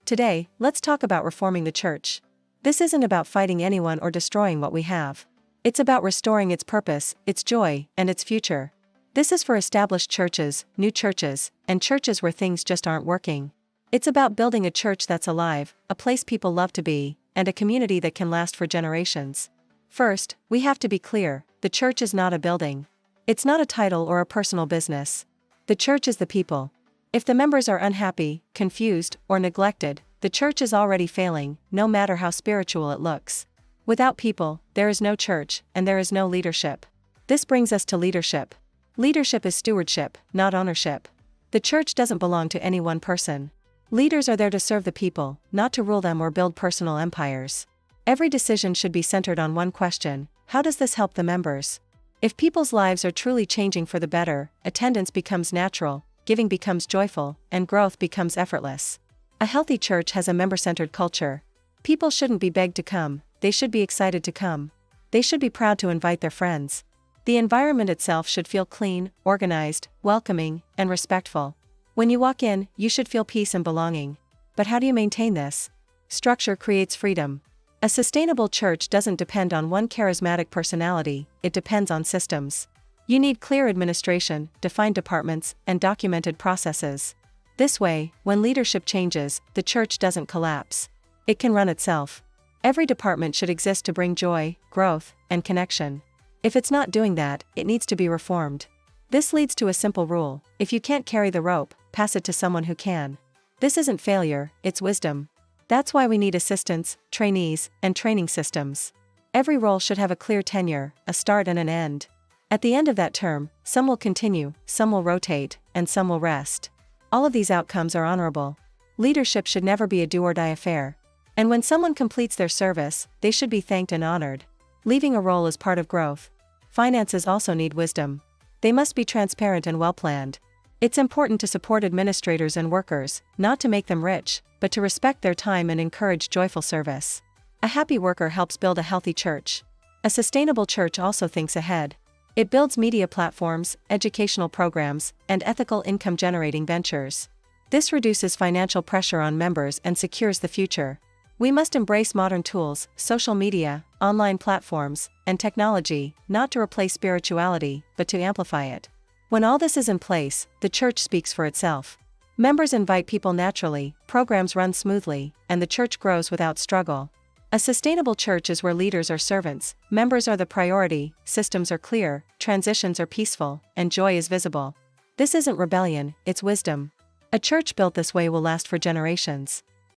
Today, let's talk about reforming the church. This isn't about fighting anyone or destroying what we have. It's about restoring its purpose, its joy, and its future. This is for established churches, new churches, and churches where things just aren't working. It's about building a church that's alive, a place people love to be, and a community that can last for generations. First, we have to be clear, the church is not a building. It's not a title or a personal business. The church is the people. If the members are unhappy, confused, or neglected, the church is already failing, no matter how spiritual it looks. Without people, there is no church, and there is no leadership. This brings us to leadership. Leadership is stewardship, not ownership. The church doesn't belong to any one person. Leaders are there to serve the people, not to rule them or build personal empires. Every decision should be centered on one question: how does this help the members? If people's lives are truly changing for the better, attendance becomes natural, giving becomes joyful, and growth becomes effortless. A healthy church has a member-centered culture. People shouldn't be begged to come, they should be excited to come. They should be proud to invite their friends. The environment itself should feel clean, organized, welcoming, and respectful. When you walk in, you should feel peace and belonging. But how do you maintain this? Structure creates freedom. A sustainable church doesn't depend on one charismatic personality, it depends on systems. You need clear administration, defined departments, and documented processes. This way, when leadership changes, the church doesn't collapse. It can run itself. Every department should exist to bring joy, growth, and connection. If it's not doing that, it needs to be reformed. This leads to a simple rule: if you can't carry the rope, pass it to someone who can. This isn't failure, it's wisdom. That's why we need assistants, trainees, and training systems. Every role should have a clear tenure, a start and an end. At the end of that term, some will continue, some will rotate, and some will rest. All of these outcomes are honorable. Leadership should never be a do-or-die affair. And when someone completes their service, they should be thanked and honored. Leaving a role is part of growth. Finances also need wisdom. They must be transparent and well-planned. It's important to support administrators and workers, not to make them rich, but to respect their time and encourage joyful service. A happy worker helps build a healthy church. A sustainable church also thinks ahead. It builds media platforms, educational programs, and ethical income-generating ventures. This reduces financial pressure on members and secures the future. We must embrace modern tools, social media, online platforms, and technology, not to replace spirituality, but to amplify it. When all this is in place, the church speaks for itself. Members invite people naturally, programs run smoothly, and the church grows without struggle. A sustainable church is where leaders are servants, members are the priority, systems are clear, transitions are peaceful, and joy is visible. This isn't rebellion, it's wisdom. A church built this way will last for generations.